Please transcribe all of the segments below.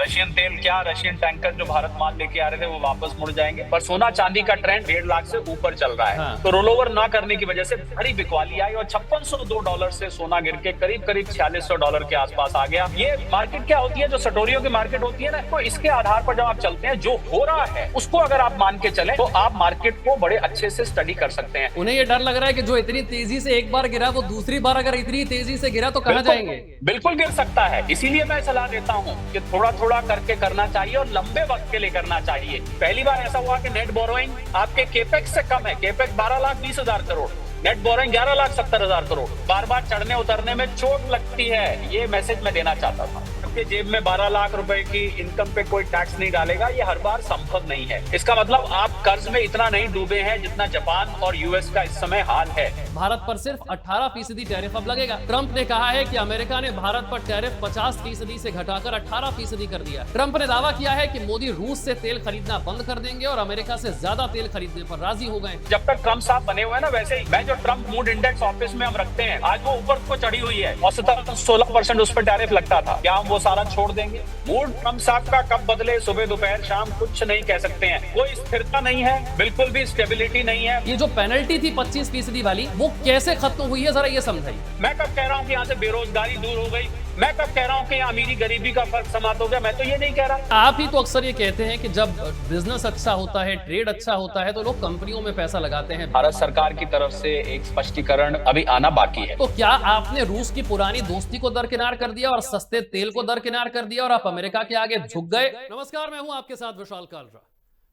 Russian तेल क्या, Russian tanker जो भारत माल लेके आ रहे थे वो वापस मुड़ जाएंगे। पर सोना चांदी का ट्रेंड 1.5 लाख से ऊपर चल रहा है। हाँ। तो रोल ओवर ना करने की वजह से बड़ी बिकवाली आई और $5602 से सोना गिर के करीब करीब $4600 के आसपास आ गया। ये मार्केट क्या होती है, जो सटोरियों की मार्केट होती है ना, तो इसके आधार पर जब आप चलते हैं जो हो रहा है उसको अगर आप मान के चले तो आप मार्केट को बड़े अच्छे से स्टडी कर सकते हैं। उन्हें ये डर लग रहा है कि जो इतनी तेजी से एक बार गिरा वो दूसरी बार अगर इतनी तेजी से गिरा तो कहां जाएंगे। बिल्कुल गिर सकता है, इसीलिए मैं सलाह देता हूं कि थोड़ा थोड़ा करके करना चाहिए और लंबे वक्त के लिए करना चाहिए। पहली बार ऐसा हुआ कि नेट बोरोइंग आपके केपेक्स से कम है। Capex 12,20,000 crore, net borrowing 11,70,000 crore. बार बार चढ़ने उतरने में चोट लगती है, ये मैसेज मैं देना चाहता था। आपके जेब में 12 लाख रुपए की इनकम पे कोई टैक्स नहीं डालेगा, ये हर बार संभव नहीं है। इसका मतलब आप कर्ज में इतना नहीं डूबे हैं जितना जापान और यूएस का इस समय हाल है। भारत पर सिर्फ 18% टैरिफ अब लगेगा। ट्रंप ने कहा है कि अमेरिका ने भारत पर टैरिफ 50% से घटाकर 18% कर दिया। ट्रंप ने दावा किया है कि मोदी रूस से तेल खरीदना बंद कर देंगे और अमेरिका से ज्यादा तेल खरीदने पर राजी हो गए। जब तक ट्रंप साहब बने हुए हैं ना, वैसे ही मैं जो ट्रंप मूड इंडेक्स ऑफिस में हम रखते हैं, आज वो ऊपर को चढ़ी हुई है। औसतन 16% उस पर टैरिफ लगता था। क्या हम वो सारा छोड़ देंगे? मूड ट्रंप साहब का कब बदले, सुबह दोपहर शाम, कुछ नहीं कह सकते हैं। कोई स्थिरता नहीं है, बिल्कुल भी स्टेबिलिटी नहीं है। ये जो पेनल्टी थी 25% वाली, वो कैसे खत्म हुई है, जरा ये समझाइए। मैं कब कह रहा हूँ कि यहाँ से बेरोजगारी दूर हो गई? मैं कब कह रहा हूँ कि यहाँ अमीरी गरीबी का फर्क समाप्त हो गया? मैं तो ये नहीं कह रहा। आप ही तो अक्सर ये कहते हैं कि जब बिजनेस अच्छा होता है, ट्रेड अच्छा होता है, तो लोग कंपनियों में पैसा लगाते हैं। भारत सरकार की तरफ से एक स्पष्टीकरण अभी आना बाकी है। तो क्या आपने रूस की पुरानी दोस्ती को दरकिनार कर दिया और सस्ते तेल को दरकिनार कर दिया और आप अमेरिका के आगे झुक गए? नमस्कार, मैं हूं आपके साथ विशाल कालरा।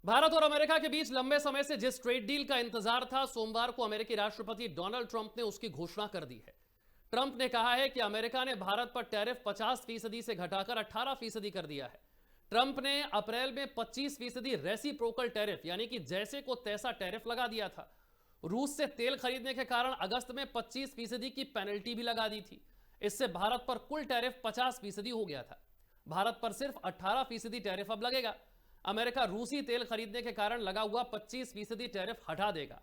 भारत और अमेरिका के बीच लंबे समय से जिस ट्रेड डील का इंतजार था, सोमवार को अमेरिकी राष्ट्रपति डोनाल्ड ट्रंप ने उसकी घोषणा कर दी है। ट्रंप ने कहा है कि अमेरिका ने भारत पर टैरिफ 50% से घटाकर 18% कर दिया है। ट्रंप ने अप्रैल में 25% रेसिप्रोकल टैरिफ यानी कि जैसे को तैसा टैरिफ लगा दिया था। रूस से तेल खरीदने के कारण अगस्त में 25% की पेनल्टी भी लगा दी थी। इससे भारत पर कुल टैरिफ 50% हो गया था। भारत पर सिर्फ 18% टैरिफ अब लगेगा। अमेरिका रूसी तेल खरीदने के कारण लगा हुआ 25% टैरिफ हटा देगा।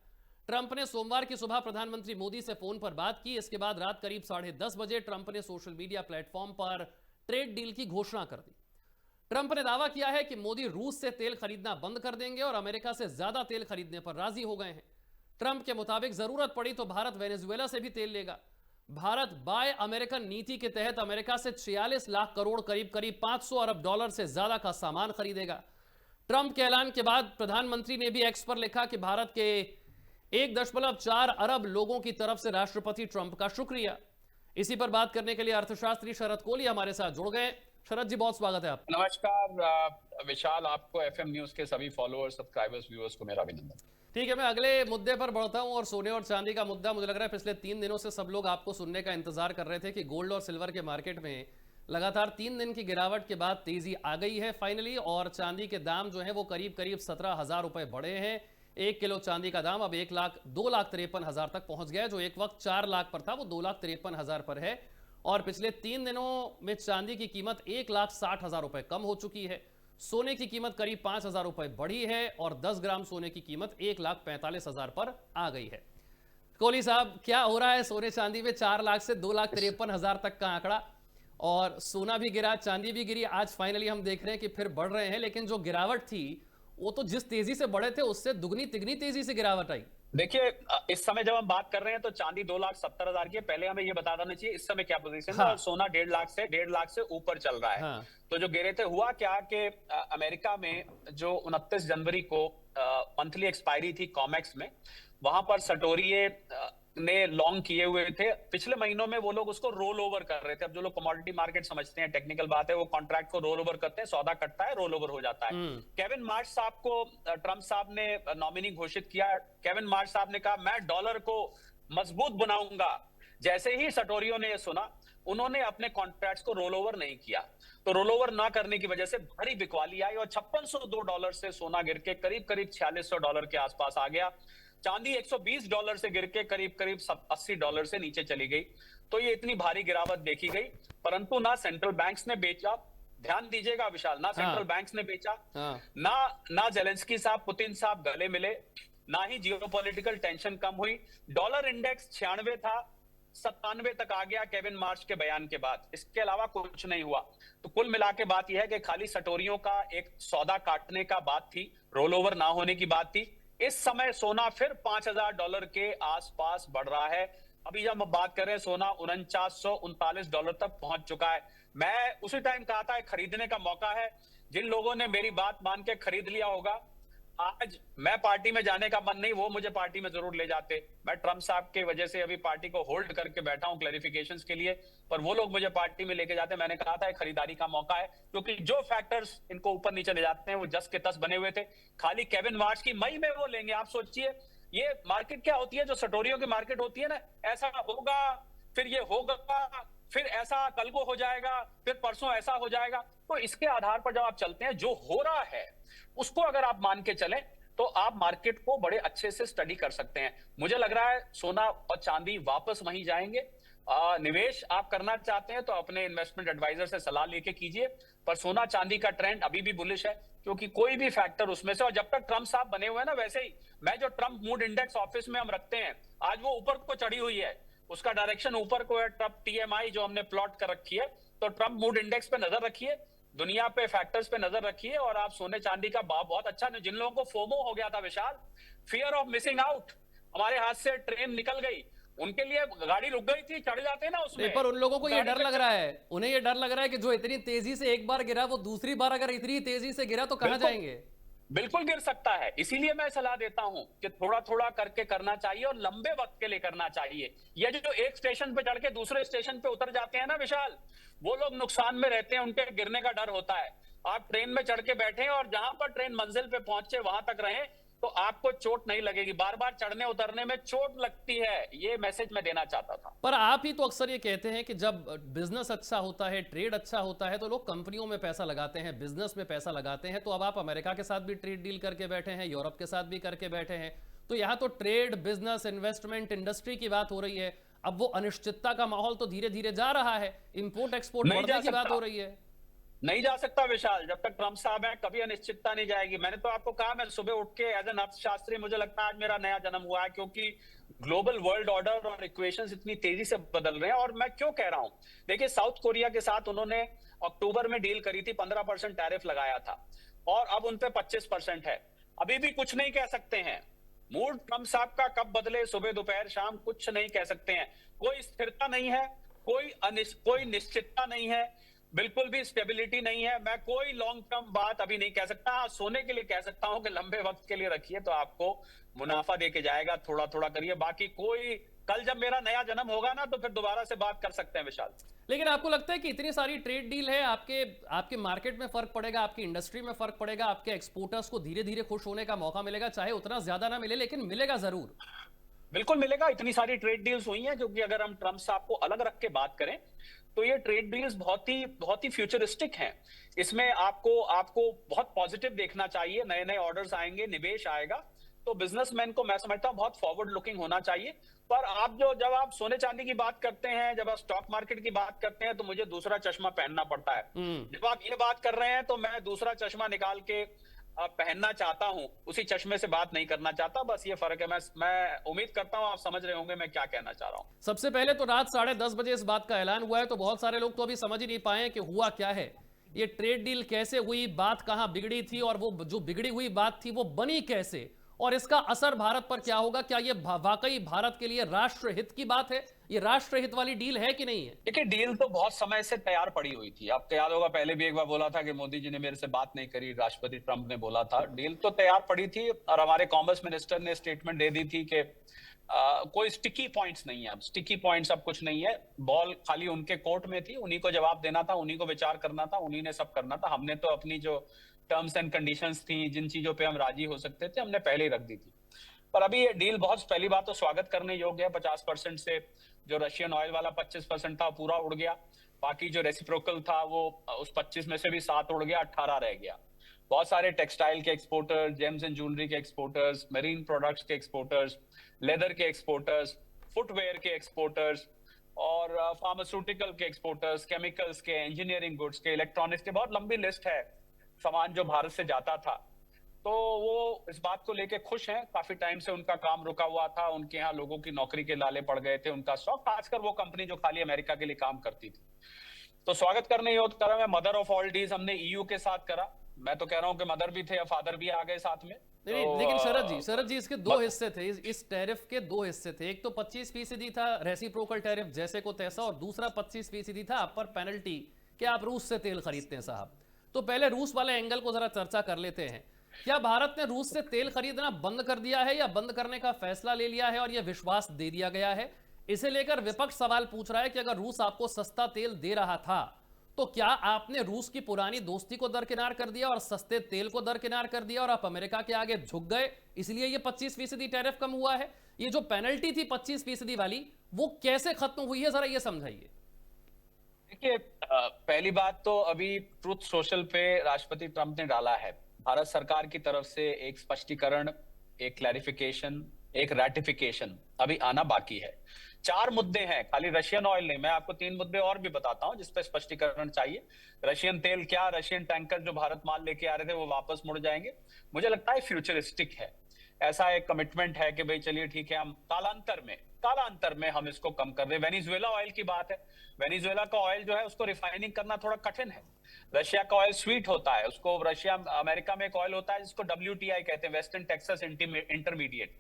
ट्रंप ने सोमवार की सुबह प्रधानमंत्री मोदी से फोन पर बात की। इसके बाद रात करीब 10:30 बजे ट्रंप ने सोशल मीडिया प्लेटफॉर्म पर ट्रेड डील की घोषणा कर दी। ट्रंप ने दावा किया है कि मोदी रूस से तेल खरीदना बंद कर देंगे और अमेरिका से ज्यादा तेल खरीदने पर राजी हो गए हैं। ट्रंप के मुताबिक जरूरत पड़ी तो भारत वेनेजुएला से भी तेल लेगा। भारत बाय अमेरिकन नीति के तहत अमेरिका से 46 लाख करोड़ करीब करीब $500 अरब से ज्यादा का सामान खरीदेगा। ट्रंप के ऐलान के बाद प्रधानमंत्री ने भी एक्स पर लिखा कि भारत के 1.4 अरब लोगों की तरफ से राष्ट्रपति ट्रंप का शुक्रिया। इसी पर बात करने के लिए अर्थशास्त्री शरद कोली हमारे साथ जुड़ गए। शरद जी, बहुत स्वागत है आपका। नमस्कार विशाल, आपको एफएम न्यूज के सभी फॉलोअर्स, सब्सक्राइबर्स, व्यूअर्स को मेरा अभिनंदन। ठीक है, मैं अगले मुद्दे पर बढ़ता हूं और सोने और चांदी का मुद्दा, मुझे लग रहा है पिछले 3 दिनों से सब लोग आपको सुनने का इंतजार कर रहे थे कि गोल्ड और सिल्वर के मार्केट में लगातार 3 दिन की गिरावट के बाद तेजी आ गई है फाइनली, और चांदी के दाम जो है वो करीब करीब 17,000 रुपए बढ़े हैं। 1 किलो चांदी का दाम अब 2,53,000 तक पहुंच गया। जो एक वक्त 4 लाख पर था वो 2,53,000 पर है। और पिछले 3 दिनों में चांदी की कीमत 1,60,000 रुपए कम हो चुकी है। सोने की कीमत करीब 5,000 रुपए बढ़ी है और 10 ग्राम सोने की कीमत 1,45,000 पर आ गई है। कोहली साहब, क्या हो रहा है सोने चांदी में? 4 लाख से 2,53,000 तक का आंकड़ा, और सोना भी गिरा, चांदी भी गिरी। आज फाइनली हम देख रहे हैं कि फिर बढ़ रहे हैं, लेकिन जो गिरावट थी वो तो जिस तेजी से बढ़े थे उससे दुगनी तिगनी तेजी से गिरावट आई। देखिए, इस समय जब हम बात कर रहे हैं तो चांदी 2,70,000 की है। पहले हमें ये बता देना चाहिए इस समय क्या पोजीशन है। हाँ। और सोना 1.5 लाख से ऊपर चल रहा है। हाँ। तो जो गिरे थे, हुआ क्या कि अमेरिका में जो 29 जनवरी को मंथली एक्सपायरी थी कॉमेक्स में, वहां पर सटोरिये ने लॉन्ग किए हुए थे। पिछले महीनों में वो लोग उसको रोल ओवर कर रहे थे। अब जो लोग कमोडिटी मार्केट समझते हैं, टेक्निकल बात है, वो कॉन्ट्रैक्ट को रोल ओवर करते हैं, सौदा कटता है, रोल ओवर हो जाता है। केविन मार्श साहब को ट्रंप साहब ने नॉमिनी घोषित किया। केविन मार्श साहब ने कहा मैं डॉलर को मजबूत बनाऊंगा। जैसे ही सटोरियो ने ये सुना, उन्होंने अपने कॉन्ट्रैक्ट्स को रोल ओवर नहीं किया। तो रोल ओवर ना करने की वजह से बड़ी बिकवाली आई और $5602 से सोना गिर के करीब करीब $4600 के आसपास आ गया। चांदी $120 से गिर के करीब करीब $80 से नीचे चली गई। तो ये इतनी भारी गिरावट देखी गई, परंतु ना सेंट्रल बैंक्स ने बेचा, ध्यान दीजिएगा विशाल, ना सेंट्रल बैंक्स ने बेचा, ना जेलेंस्की साहब, पुतिन साहब गले मिले, ना ही जियोपॉलिटिकल टेंशन कम हुई। डॉलर इंडेक्स 96 था, 97 तक आ गया केविन मार्श के बयान के बाद। इसके अलावा कुछ नहीं हुआ। तो कुल मिला के बात यह है कि खाली सटोरियों का एक सौदा काटने का बात थी, रोल ओवर ना होने की बात थी। इस समय सोना फिर $5,000 के आसपास बढ़ रहा है। अभी जब हम बात करें, सोना $4939 तक पहुंच चुका है। मैं उसी टाइम कहा था खरीदने का मौका है। जिन लोगों ने मेरी बात मान के खरीद लिया होगा, आज मैं पार्टी में जाने का मन नहीं, वो मुझे पार्टी में जरूर ले जाते। मैं ट्रम्प साहब की वजह से अभी पार्टी को होल्ड करके बैठा हूं क्लैरिफिकेशंस के लिए, पर वो लोग मुझे पार्टी में लेके जाते। मैंने कहा था खरीदारी का मौका है, क्योंकि जो फैक्टर्स इनको ऊपर नीचे ले जाते हैं वो जस के तस बने हुए थे। खाली केविन मार्च की मई में वो लेंगे। आप सोचिए ये मार्केट क्या होती है, जो सटोरियों की मार्केट होती है ना, ऐसा होगा फिर ये होगा, फिर ऐसा कल को हो जाएगा, फिर परसों ऐसा हो जाएगा। तो इसके आधार पर जब आप चलते हैं, जो हो रहा है उसको अगर आप मान के चलें, तो आप मार्केट को बड़े अच्छे से स्टडी कर सकते हैं। मुझे लग रहा है सोना और चांदी वापस वहीं जाएंगे। निवेश आप करना चाहते हैं तो अपने इन्वेस्टमेंट एडवाइजर से सलाह लेके कीजिए, पर सोना चांदी का ट्रेंड अभी भी बुलिश है, क्योंकि कोई भी फैक्टर उसमें से, और जब तक ट्रम्प साहब बने हुए हैं ना, वैसे ही मैं जो ट्रम्प मूड इंडेक्स ऑफिस में हम रखते हैं, आज वो ऊपर को चढ़ी हुई है, उसका डायरेक्शन ऊपर को है। ट्रम्प टीएमआई जो हमने प्लॉट कर रखी है, तो ट्रम्प मूड इंडेक्स पे नजर रखिए, दुनिया पे फैक्टर्स पे नजर रखिए, और आप सोने चांदी का भाव बहुत अच्छा। जिन लोगों को फोमो हो गया था विशाल, फियर ऑफ मिसिंग आउट, हमारे हाथ से ट्रेन निकल गई, उनके लिए गाड़ी रुक गई थी, चढ़ जाते ना उसमें। पर उन लोगों को ये डर लग रहा है, उन्हें ये डर लग रहा है कि जो इतनी तेजी से एक बार गिरा, वो दूसरी बार अगर इतनी तेजी से गिरा तो कहां जाएंगे। बिल्कुल गिर सकता है। इसीलिए मैं सलाह देता हूं कि थोड़ा थोड़ा करके करना चाहिए और लंबे वक्त के लिए करना चाहिए। ये जो एक स्टेशन पे चढ़ के दूसरे स्टेशन पे उतर जाते हैं ना विशाल, वो लोग नुकसान में रहते हैं, उनके गिरने का डर होता है। आप ट्रेन में चढ़ के बैठे और जहां पर ट्रेन मंजिल पे पहुंचे वहां तक रहें, तो आपको चोट नहीं लगेगी। बार बार चढ़ने उतरने में चोट लगती है, ये मैसेज मैं देना चाहता था। पर आप ही तो अक्सर ये कहते हैं कि जब बिजनेस अच्छा होता है, ट्रेड अच्छा होता है, तो लोग कंपनियों में पैसा लगाते हैं, बिजनेस में पैसा लगाते हैं। तो अब आप अमेरिका के साथ भी ट्रेड डील करके बैठे हैं, यूरोप के साथ भी करके बैठे हैं, तो यहाँ तो ट्रेड, बिजनेस, इन्वेस्टमेंट, इंडस्ट्री की बात हो रही है। अब वो अनिश्चितता का माहौल तो धीरे धीरे जा रहा है, इंपोर्ट एक्सपोर्ट बढ़ने की बात हो रही है। नहीं जा सकता विशाल, जब तक ट्रम्प साहब हैं कभी अनिश्चितता नहीं जाएगी। मैंने तो आपको कहा, मैं सुबह उठ के एज एन अर्थशास्त्री, मुझे लगता है आज मेरा नया जन्म हुआ है, क्योंकि ग्लोबल वर्ल्ड ऑर्डर और इक्वेशंस इतनी तेजी से बदल रहे हैं। और मैं क्यों कह रहा हूं, देखिए साउथ कोरिया के साथ उन्होंने अक्टूबर में डील करी थी, 15% टैरिफ लगाया था, और अब उन पे 25% है। अभी भी कुछ नहीं कह सकते हैं। मूड ट्रम्प साहब का कब बदले, सुबह दोपहर शाम, कुछ नहीं कह सकते हैं। कोई स्थिरता नहीं है, कोई निश्चितता नहीं है, बिल्कुल भी स्टेबिलिटी नहीं है। मैं कोई लॉन्ग टर्म बात अभी नहीं कह सकता। हाँ, सोने के लिए कह सकता हूं कि लंबे वक्त के लिए रखिए तो आपको मुनाफा देके जाएगा, थोड़ा थोड़ा करिए। बाकी कोई, कल जब मेरा नया जन्म होगा ना, तो फिर दोबारा से बात कर सकते हैं विशाल। लेकिन आपको लगता है कि इतनी सारी ट्रेड डील है, आपके मार्केट में फर्क पड़ेगा, आपकी इंडस्ट्री में फर्क पड़ेगा, आपके एक्सपोर्टर्स को धीरे धीरे खुश होने का मौका मिलेगा, चाहे उतना ज्यादा ना मिले लेकिन मिलेगा जरूर। बिल्कुल मिलेगा। इतनी सारी ट्रेड डील्स हुई हैं, क्योंकि अगर हम ट्रम्प साहब को अलग रख के बात करें, तो ये ट्रेड डील्स बहुत ही फ्यूचरिस्टिक हैं। इसमें आपको बहुत पॉजिटिव देखना चाहिए। नए नए ऑर्डर्स आएंगे, निवेश आएगा, तो बिजनेसमैन को मैं समझता हूं बहुत फॉरवर्ड लुकिंग होना चाहिए। पर जब आप सोने चांदी की बात करते हैं, जब आप स्टॉक मार्केट की बात करते हैं, तो मुझे दूसरा चश्मा पहनना पड़ता है। जब आप ये बात कर रहे हैं, तो मैं दूसरा चश्मा निकाल के पहनना चाहता हूं, उसी चश्मे से बात नहीं करना चाहता। बस ये फर्क है। मैं उम्मीद करता हूं आप समझ रहे होंगे मैं क्या कहना चाह रहा हूं। सबसे पहले तो रात 10:30 बजे इस बात का ऐलान हुआ है, तो बहुत सारे लोग तो अभी समझ ही नहीं पाए कि हुआ क्या है, ये ट्रेड डील कैसे हुई, बात कहां बिगड़ी थी, और वो जो बिगड़ी हुई बात थी वो बनी कैसे, और इसका असर भारत पर क्या होगा। क्या ये वाकई भारत के लिए राष्ट्र हित की बात है, ये राष्ट्र हित वाली डील है कि नहीं है। देखिए, डील तो बहुत समय से तैयार पड़ी हुई थी। आपको याद होगा पहले भी एक बार बोला था कि मोदी जी ने मेरे से बात नहीं करी, राष्ट्रपति ट्रंप ने बोला था। डील तो तैयार पड़ी थी, और हमारे कॉमर्स मिनिस्टर ने स्टेटमेंट दे दी थी कि कोई स्टिकी पॉइंट्स नहीं है। अब स्टिकी पॉइंट्स अब कुछ नहीं है, बॉल खाली उनके कोर्ट में थी, उन्हीं को जवाब देना था, उन्हीं को विचार करना था, उन्हीं ने सब करना था। हमने तो अपनी जो टर्म्स एंड कंडीशंस थी, जिन चीजों पे हम राजी हो सकते थे, हमने पहले ही रख दी थी। पर अभी ये डील बहुत, पहली बात तो स्वागत करने योग्य है। 50% से जो रशियन ऑयल वाला 25% था पूरा उड़ गया। बाकी जो रेसिप्रोकल था वो उस 25 में से भी 7 उड़ गया, 18 रह गया। बहुत सारे टेक्सटाइल के एक्सपोर्टर्स, जेम्स एंड ज्वेलरी के एक्सपोर्टर्स, मरीन प्रोडक्ट्स के एक्सपोर्टर्स, लेदर के एक्सपोर्टर्स, फुटवेयर के एक्सपोर्टर्स, और फार्मास्यूटिकल के एक्सपोर्टर्स, केमिकल्स के, इंजीनियरिंग गुड्स के, इलेक्ट्रॉनिक्स के, बहुत लंबी लिस्ट है सामान जो भारत से जाता था। तो वो इस बात को लेके खुश हैं। काफी टाइम से उनका काम रुका हुआ था, उनके यहाँ लोगों की नौकरी के लाले पड़ गए थे, उनका शौक, खासकर वो कंपनी जो खाली अमेरिका के लिए काम करती थी। तो स्वागत करने ही करा मैं मदर ऑफ ऑल डीज हमने ईयू के साथ करा। मैं तो कह रहा हूं कि मदर भी थे, फादर भी आ गए साथ में। नहीं तो लेकिन शरद जी इसके दो हिस्से थे, इस टैरिफ के दो हिस्से थे। एक तो 25% था रेसिप्रोकल टैरिफ जैसे को तैसा, और दूसरा 25% था अपर पेनल्टी कि आप रूस से तेल खरीदते हैं साहब। तो पहले रूस वाले एंगल को जरा चर्चा कर लेते हैं। क्या भारत ने रूस से तेल खरीदना बंद कर दिया है या बंद करने का फैसला ले लिया है और यह विश्वास दे दिया गया है? इसे लेकर विपक्ष सवाल पूछ रहा है कि अगर रूस आपको सस्ता तेल दे रहा था तो क्या आपने रूस की पुरानी दोस्ती को दरकिनार कर दिया और सस्ते तेल को दरकिनार कर दिया और आप अमेरिका के आगे झुक गए, इसलिए ये 25% टैरिफ कम हुआ है? ये जो पेनल्टी थी 25% वाली, वो कैसे खत्म हुई है, जरा ये समझाइए। देखिए, पहली बात तो अभी ट्रुथ सोशल पे राष्ट्रपति ट्रंप ने डाला है, भारत सरकार की तरफ से एक स्पष्टीकरण, एक क्लैरिफिकेशन, एक रैटिफिकेशन अभी आना बाकी है। 4 मुद्दे हैं, खाली रशियन ऑयल नहीं। मैं आपको 3 मुद्दे और भी बताता हूं जिसपे स्पष्टीकरण चाहिए। रशियन तेल क्या, रशियन टैंकर जो भारत माल लेके आ रहे थे वो वापस मुड़ जाएंगे। मुझे लगता है फ्यूचरिस्टिक है, ऐसा एक कमिटमेंट है कि भाई चलिए ठीक है, हम कालांतर में हम इसको कम कर दें। वेनेजुएला ऑयल की बात है, वेनेजुएला का ऑयल जो है उसको रिफाइनिंग करना थोड़ा कठिन है। रशिया का ऑयल स्वीट होता है, उसको रशिया अमेरिका में एक ऑयल होता है जिसको WTI कहते हैं, वेस्टर्न टेक्सास इंटरमीडिएट,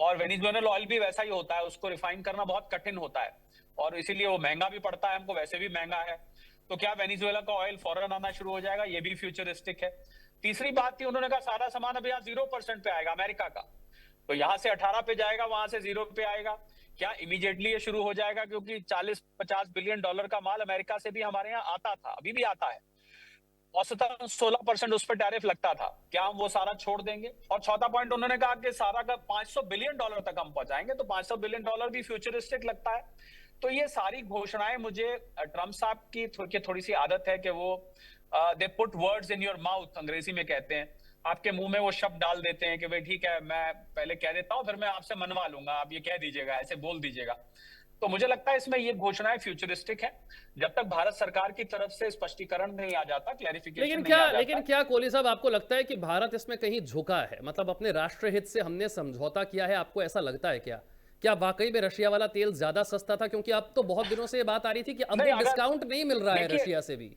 और वेनेजुएला ऑयल भी वैसा ही होता है, उसको रिफाइन करना बहुत कठिन होता है और इसीलिए वो महंगा भी पड़ता है, हमको वैसे भी महंगा है। तो क्या वेनेजुएला का ऑयल फौरन आना शुरू हो जाएगा? ये भी फ्यूचरिस्टिक है। तीसरी बात थी, उन्होंने कहा सारा सामान अब यहाँ 0% पे आएगा अमेरिका का, तो यहाँ से 18 पे जाएगा, वहां से 0 पे आएगा। क्या इमीडिएटली ये शुरू हो जाएगा? क्योंकि 40-50 बिलियन डॉलर का माल अमेरिका से भी हमारे यहाँ आता था, अभी भी आता है, औसतन 16% उस पर टैरिफ लगता था। क्या हम वो सारा छोड़ देंगे? और चौथा पॉइंट उन्होंने कहा कि सारा का 500 बिलियन डॉलर तक हम पहुंचाएंगे, तो 500 बिलियन डॉलर भी फ्यूचरिस्टिक लगता है। तो ये सारी घोषणाएं, मुझे ट्रम्प साहब की थोड़ी सी आदत है कि वो they put words in your mouth, अंग्रेजी में कहते हैं, आपके मुंह में वो शब्द डाल देते हैं कि भाई ठीक है, मैं पहले कह देता हूं, फिर मैं आपसे मनवा लूंगा, आप ये कह दीजिएगा, ऐसे बोल दीजिएगा। तो मुझे लगता है इसमें ये घोषणाएं फ्यूचरिस्टिक है, जब तक भारत सरकार की तरफ से स्पष्टीकरण नहीं आ जाता, क्लैरिफिकेशन नहीं आ जाता। लेकिन क्या कोहली साहब आपको लगता है कि भारत इसमें कहीं झुका है? मतलब अपने राष्ट्र हित से हमने समझौता किया है, आपको ऐसा लगता है क्या? क्या वाकई में रशिया वाला तेल ज्यादा सस्ता था? क्योंकि अब तो बहुत दिनों से ये बात आ रही थी कि अब भी डिस्काउंट नहीं मिल रहा है रशिया से भी।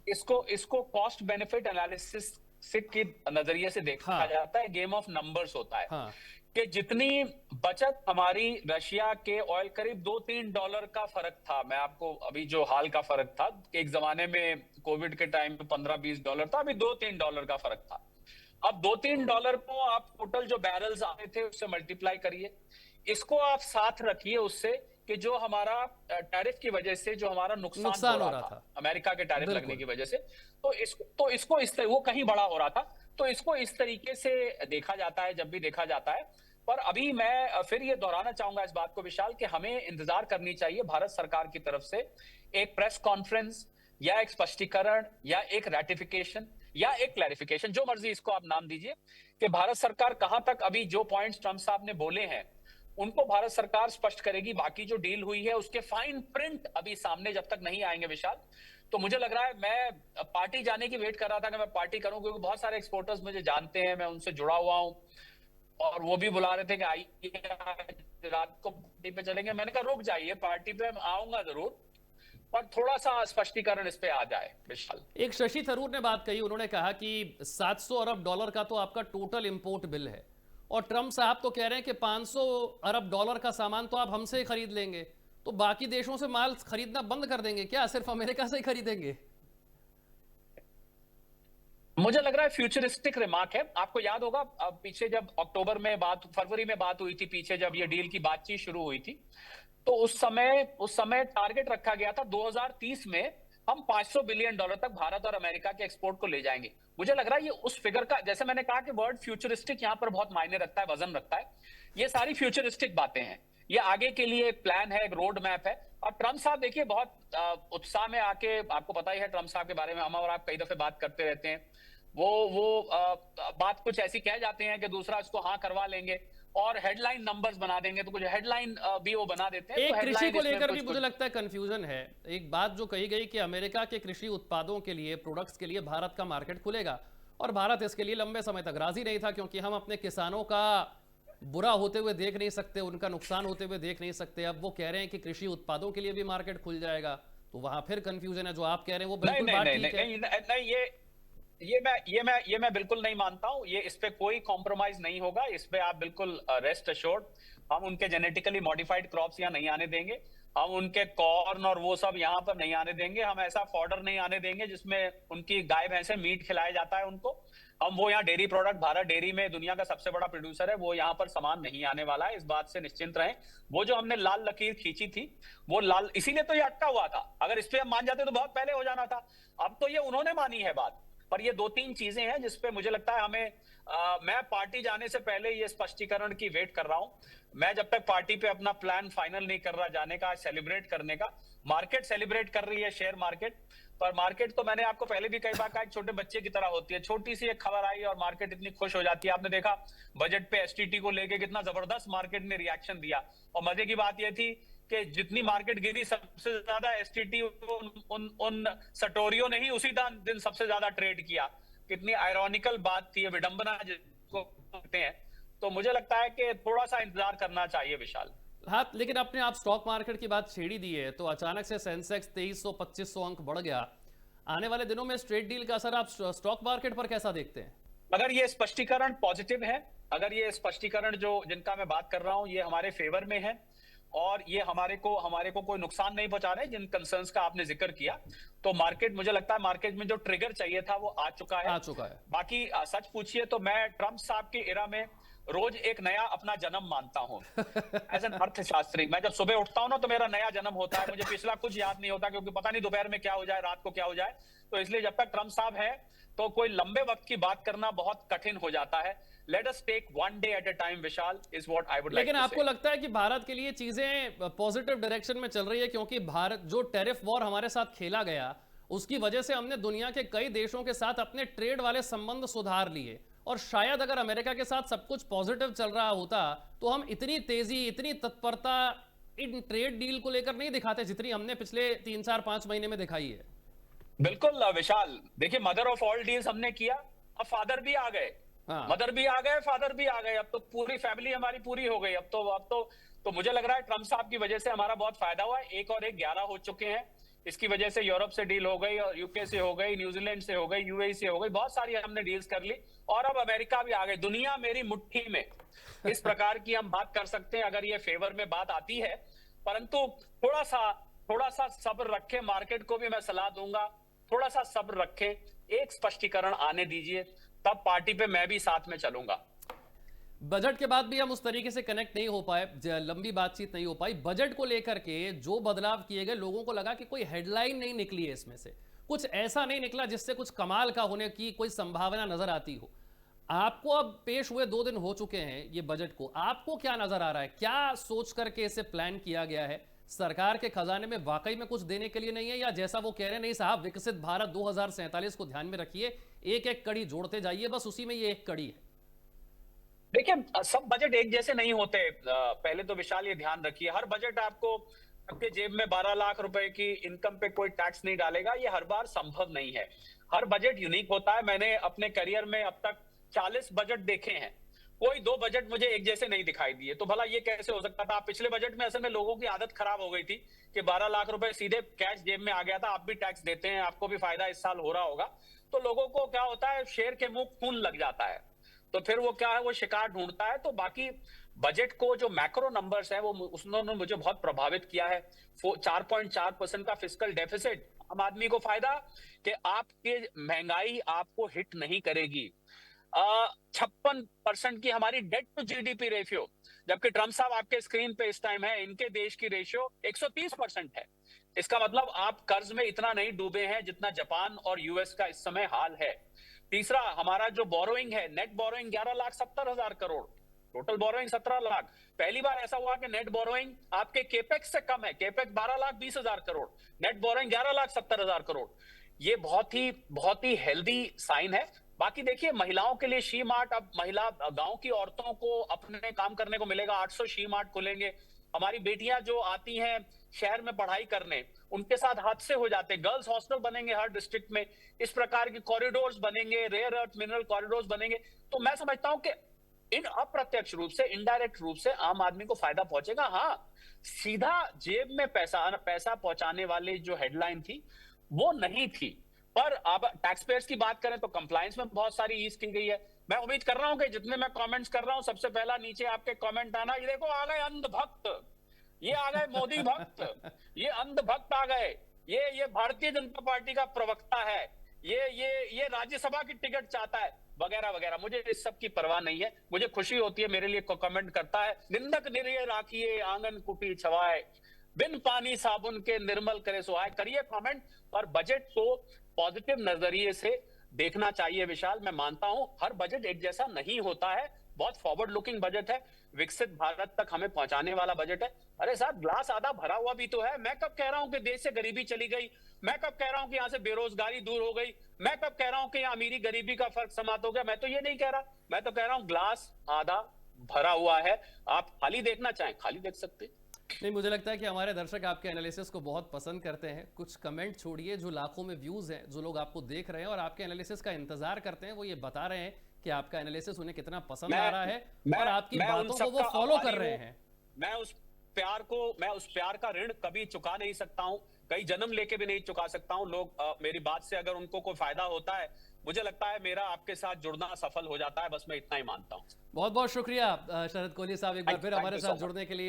इसको कॉस्ट बेनिफिट एनालिसिस से के नजरिए से देखा जाता है, गेम ऑफ नंबर्स होता है। कि जितनी बचत हमारी रशिया के ऑयल, करीब $2-3 का फर्क था। मैं आपको अभी जो हाल का फर्क था, एक जमाने में कोविड के टाइम पे $15-20 था, अभी $2-3 का फर्क था। अब $2-3 को आप टोटल जो बैरल्स आए थे उससे मल्टीप्लाई करिए, इसको आप साथ रखिए उससे कि जो हमारा टैरिफ की वजह से जो हमारा नुकसान हो रहा था अमेरिका के टैरिफ लगने की वजह से, तो इसको वो कहीं बड़ा हो रहा था। तो इसको इस तरीके से देखा जाता है जब भी देखा जाता है। पर अभी मैं फिर ये दोहराना चाहूंगा इस बात को विशाल, कि हमें इंतजार करनी चाहिए भारत सरकार की तरफ से एक प्रेस कॉन्फ्रेंस या एक स्पष्टीकरण या एक रैटिफिकेशन या एक क्लैरिफिकेशन, जो मर्जी इसको आप नाम दीजिए, कि भारत सरकार कहां तक अभी जो पॉइंट्स ट्रम्प साहब ने बोले हैं उनको भारत सरकार स्पष्ट करेगी। बाकी जो डील हुई है उसके फाइन प्रिंट अभी सामने जब तक नहीं आएंगे विशाल, तो मुझे लग रहा है, मैं पार्टी जाने की वेट कर रहा था कि मैं पार्टी करूं, क्योंकि बहुत सारे एक्सपोर्टर्स मुझे जानते हैं, मैं उनसे जुड़ा हुआ हूं, और वो भी बुला रहे थे कि आइए रात को पार्टी पे चलेंगे। मैंने कहा रुक जाइए, पार्टी पे आऊंगा जरूर, पर थोड़ा सा स्पष्टीकरण इस पे आ जाए विशाल। एक शशि थरूर ने बात कही, उन्होंने कहा कि $700 अरब का तो आपका टोटल इंपोर्ट बिल है, और ट्रम्प साहब तो कह रहे हैं कि $500 अरब का सामान तो आप हमसे ही खरीद लेंगे, तो बाकी देशों से माल खरीदना बंद कर देंगे क्या? सिर्फ अमेरिका से ही खरीदेंगे? मुझे लग रहा है फ्यूचरिस्टिक रिमार्क है। आपको याद होगा पीछे जब फरवरी में बात हुई थी, पीछे जब ये डील की बातचीत शुरू हुई थी, तो उस समय टारगेट रखा गया था 2030 में हम $500 बिलियन तक भारत और अमेरिका के एक्सपोर्ट को ले जाएंगे। मुझे लग रहा है ये उस फिगर का, जैसे मैंने कहा कि वर्ड फ्यूचरिस्टिक यहां पर बहुत मायने रखता है, वजन रखता है। ये सारी फ्यूचरिस्टिक बातें हैं, ये आगे के लिए एक प्लान है, एक रोड मैप है। और ट्रम्प साहब देखिए बहुत उत्साह में आके, आपको पता ही है ट्रम्प साहब के बारे में, हम और आप कई दफे बात करते रहते हैं, वो बात कुछ ऐसी कह जाते हैं कि दूसरा इसको हाँ करवा लेंगे और हेडलाइन नंबर्स बना देंगे, तो कुछ हेडलाइन भी वो बना देते हैं। एक तो कृषि को लेकर भी मुझे लगता है कंफ्यूजन है। एक बात जो कही गई कि अमेरिका के कृषि उत्पादों के लिए, प्रोडक्ट्स के लिए भारत का मार्केट खुलेगा, और भारत इसके लिए लंबे समय तक राजी नहीं था, क्योंकि हम अपने किसानों का बुरा होते हुए देख नहीं सकते, उनका नुकसान होते हुए देख नहीं सकते। अब वो कह रहे हैं कि कृषि उत्पादों के लिए भी मार्केट खुल जाएगा, तो वहां फिर कंफ्यूजन है। जो आप कह रहे हैं वो नहीं बिल्कुल नहीं बात नहीं ठीक नहीं है। नहीं नहीं, नहीं, ये मैं बिल्कुल नहीं मानता हूं। ये इस पे कोई कॉम्प्रोमाइज नहीं होगा, इस पे आप बिल्कुल रेस्ट अश्योर्ड। हम उनके जेनेटिकली मॉडिफाइड क्रॉप्स यहाँ नहीं आने देंगे, हम उनके कॉर्न और वो सब यहाँ पर नहीं आने देंगे, हम ऐसा फॉडर नहीं आने देंगे जिसमें उनकी गाय भैंसे मीट खिलाया जाता है उनको। हम वो यहाँ डेयरी प्रोडक्ट, भारत डेयरी में दुनिया का सबसे बड़ा प्रोड्यूसर है, वो यहाँ पर सामान नहीं आने वाला है, इस बात से निश्चिंत रहें। वो जो हमने लाल लकीर खींची थी, वो लाल इसीलिए तो ये अटका हुआ था। अगर इस पे हम मान जाते तो बहुत पहले हो जाना था। अब तो ये उन्होंने मानी है बात, पर ये दो तीन चीजें हैं जिसपे मुझे लगता है हमें मैं पार्टी जाने से पहले ये स्पष्टीकरण की वेट कर रहा हूं। मैं जब तक पार्टी पे अपना प्लान फाइनल नहीं कर रहा जाने का, सेलिब्रेट करने का, मार्केट सेलिब्रेट कर रही है, शेयर मार्केट। पर मार्केट तो मैंने आपको पहले भी कई बार कहा, एक छोटे बच्चे की तरह होती है। छोटी सी एक खबर आई और मार्केट इतनी खुश हो जाती है। आपने देखा बजट पे एसटीटी को लेके कितना जबरदस्त मार्केट ने रिएक्शन दिया। और मजे की बात यह थी कि जितनी मार्केट गिरी, सबसे ज्यादा एसटीटी उन सटोरियों ने ही उसी दिन सबसे ज्यादा ट्रेड किया। कितनी आयरॉनिकल बात थी, विडंबना जिसको कहते हैं। तो मुझे लगता है कि थोड़ा सा इंतजार करना चाहिए विशाल। हाँ, लेकिन आपने आप स्टॉक मार्केट की बात छेड़ी दी है, तो अचानक से सेंसेक्स 2300-2500 अंक बढ़ गया। आने वाले दिनों में स्ट्रेट डील का असर आप स्टॉक मार्केट पर कैसा देखते हैं? अगर ये स्पष्टीकरण पॉजिटिव है, अगर ये स्पष्टीकरण जो जिनका मैं बात कर रहा हूं ये हमारे फेवर में है और ये हमारे को कोई नुकसान नहीं पहुंचा रहे, जिन कंसर्न्स का आपने जिक्र किया, तो मार्केट, मुझे लगता है मार्केट में जो ट्रिगर चाहिए था वो आ चुका है। बाकी सच पूछिए तो मैं ट्रंप साहब की एरा में रोज एक नया अपना जन्म मानता हूं। एज एन अर्थशास्त्री मैं जब सुबह उठता हूं ना तो मेरा नया जन्म होता है। मुझे पिछला कुछ याद नहीं होता, क्योंकि पता नहीं दोपहर में क्या हो जाए, रात को क्या हो जाए। तो इसलिए जब तक ट्रंप साहब है तो कोई लंबे वक्त की बात करना बहुत कठिन हो जाता है। Let us take one day at a time Vishal, is what I would like to say. लेकिन आपको लगता है कि भारत के लिए चीजें पॉजिटिव डायरेक्शन में चल रही है? क्योंकि भारत जो टैरिफ वॉर हमारे साथ खेला गया, उसकी वजह से हमने दुनिया के कई देशों के साथ अपने ट्रेड वाले संबंध सुधार लिए। और शायद अगर अमेरिका के साथ सब कुछ पॉजिटिव चल रहा होता तो हम इतनी तेजी, इतनी तत्परता इन ट्रेड डील को लेकर नहीं दिखाते जितनी हमने पिछले 3-4-5 महीने में दिखाई है। बिल्कुल विशाल, देखिए मदर ऑफ ऑल डील्स हमने किया, अब फादर भी आ गए। हाँ। मदर भी आ गए, फादर भी आ गए, अब तो पूरी फैमिली हमारी पूरी हो गई। अब तो मुझे लग रहा है ट्रंप साहब की वजह से हमारा बहुत फायदा हुआ है। 1 और 1 11 हो चुके हैं। इसकी वजह से यूरोप से डील हो गई और यूके से हो गई, न्यूजीलैंड से हो गई, यूएई से हो गई, बहुत सारी हमने डील्स कर ली। और अब अमेरिका भी आ गए। दुनिया मेरी मुट्ठी में, इस प्रकार की हम बात कर सकते हैं अगर ये फेवर में बात आती है। परंतु थोड़ा सा सब्र रखें, मार्केट को भी मैं सलाह दूंगा, थोड़ा सा सब्र रखें, एक स्पष्टीकरण आने दीजिए, तब पार्टी पे मैं भी साथ में चलूंगा। बजट के बाद भी हम उस तरीके से कनेक्ट नहीं हो पाए, लंबी बातचीत नहीं हो पाई। बजट को लेकर के जो बदलाव किए गए, लोगों को लगा कि कोई हेडलाइन नहीं निकली है इसमें से, कुछ ऐसा नहीं निकला जिससे कुछ कमाल का होने की कोई संभावना नजर आती हो। आपको अब पेश हुए 2 दिन हो चुके हैं ये बजट को, आपको क्या नजर आ रहा है? क्या सोच करके इसे प्लान किया गया है? सरकार के खजाने में वाकई में कुछ देने के लिए नहीं है, या जैसा वो कह रहे हैं, नहीं साहब, विकसित भारत 2047 को ध्यान में रखिए, एक एक कड़ी जोड़ते जाइए, बस उसी में ये एक कड़ी है? देखिए सब बजट एक जैसे नहीं होते। पहले तो विशाल ये ध्यान रखिए, हर बजट आपको आपके जेब में 12 लाख रुपए की इनकम पे कोई टैक्स नहीं डालेगा, ये हर बार संभव नहीं है। हर बजट यूनिक होता है। मैंने अपने करियर में अब तक 40 बजट देखे हैं, कोई 2 बजट मुझे एक जैसे नहीं दिखाई दिए। तो भला ये कैसे हो सकता था? पिछले बजट में असल में लोगों की आदत खराब हो गई थी कि 12 लाख रुपए सीधे कैश जेब में आ गया था। आप भी टैक्स देते हैं, आपको भी फायदा इस साल हो रहा होगा। तो लोगों को क्या होता है, शेर के मुंह खून लग जाता है, तो फिर वो क्या है, वो शिकार ढूंढता है। तो बाकी बजट को जो मैक्रो नंबर्स है वो उन्होंने मुझे बहुत प्रभावित किया है। 4.4% का फिस्कल डेफिसिट, आम आदमी को फायदा कि आपके महंगाई आपको हिट नहीं करेगी। 56% की हमारी डेट टू जीडीपी रेशियो, जबकि ट्रंप साहब आपके स्क्रीन पे इस टाइम है, इनके देश की रेशियो 130% है। इसका मतलब आप कर्ज में इतना नहीं डूबे हैं जितना जापान और यूएस का इस समय हाल है। तीसरा, हमारा जो बोरोइंग है, net borrowing 11,70,000 crore, total borrowing 17 lakh. पहली बार ऐसा हुआ कि नेट बोरोइंग आपके केपेक्स से कम है। Capex 12,20,000 crore, net borrowing 11,70,000 crore. ये बहुत ही हेल्दी साइन है। बाकी देखिए, महिलाओं के लिए शी मार्ट, अब महिला गांव की औरतों को अपने काम करने को मिलेगा, 800 शी मार्ट खुलेंगे। हमारी बेटियां जो आती हैं शहर में पढ़ाई करने, उनके साथ हादसे हो जाते, गर्ल्स हॉस्टल बनेंगे हर डिस्ट्रिक्ट में, इस प्रकार के कॉरिडोर्स बनेंगे, रेयर अर्थ मिनरल कॉरिडोर्स बनेंगे, तो मैं समझता हूं कि इन अप्रत्यक्ष रूप से, इनडायरेक्ट रूप से आम आदमी को फायदा पहुंचेगा। हाँ, सीधा जेब में पैसा पहुंचाने वाली जो हेडलाइन थी वो नहीं थी, पर अब टैक्स पेयर्स की बात करें तो कंप्लायंस में बहुत सारी ईज की गई है। मैं उम्मीद कर रहा हूं कि जितने मैं कमेंट्स कर रहा हूं, सबसे पहला नीचे आपके कमेंट आना, ये देखो आ गए अंधभक्त, ये आ गए मोदी भक्त, ये अंधभक्त आ गए, ये भारतीय जनता पार्टी का प्रवक्ता है, ये राज्यसभा की टिकट चाहता है, वगैरह वगैरह। मुझे इस सब की परवाह नहीं है, मुझे खुशी होती है मेरे लिए कमेंट करता है, निंदक निर्य राखिए आंगन कुटी छवाए, बिन पानी साबुन के निर्मल करे सुहाए। करिए कमेंट, पर बजट को पॉजिटिव नजरिए से देखना चाहिए विशाल। मैं मानता हूं हर बजट एक जैसा नहीं होता है, बहुत फॉरवर्ड लुकिंग बजट है, विकसित भारत तक हमें पहुंचाने वाला बजट है। अरे साहब, ग्लास आधा भरा हुआ भी तो है। मैं कब कह रहा हूं कि देश से गरीबी चली गई, मैं कब कह रहा हूं कि यहां से बेरोजगारी दूर हो गई, मैं कब कह रहा हूं कि यहां अमीरी गरीबी का फर्क समाप्त हो गया। मैं तो ये नहीं कह रहा, मैं तो कह रहा हूं ग्लास आधा भरा हुआ है। आप खाली देखना चाहें खाली देख सकते हैं। नहीं, मुझे लगता है कि हमारे दर्शक आपके एनालिसिस को बहुत पसंद करते हैं। कुछ कमेंट छोड़िए, जो लाखों में व्यूज हैं, जो लोग आपको देख रहे हैं और आपके एनालिसिस का इंतजार करते हैं, वो ये बता रहे हैं कि आपका एनालिसिस उन्हें कितना पसंद आ रहा है और आपकी बातों को वो फॉलो कर रहे हैं। मैं उस प्यार का ऋण कभी चुका नहीं सकता हूं, कई जन्म लेके भी नहीं चुका सकता हूं। लोग मेरी बात से अगर उनको कोई फायदा होता है, मुझे लगता है मेरा आपके साथ जुड़ना सफल हो जाता है, बस मैं इतना ही मानता हूं। बहुत बहुत शुक्रिया शरद कोहली साहब, एक बार फिर हमारे साथ जुड़ने के लिए।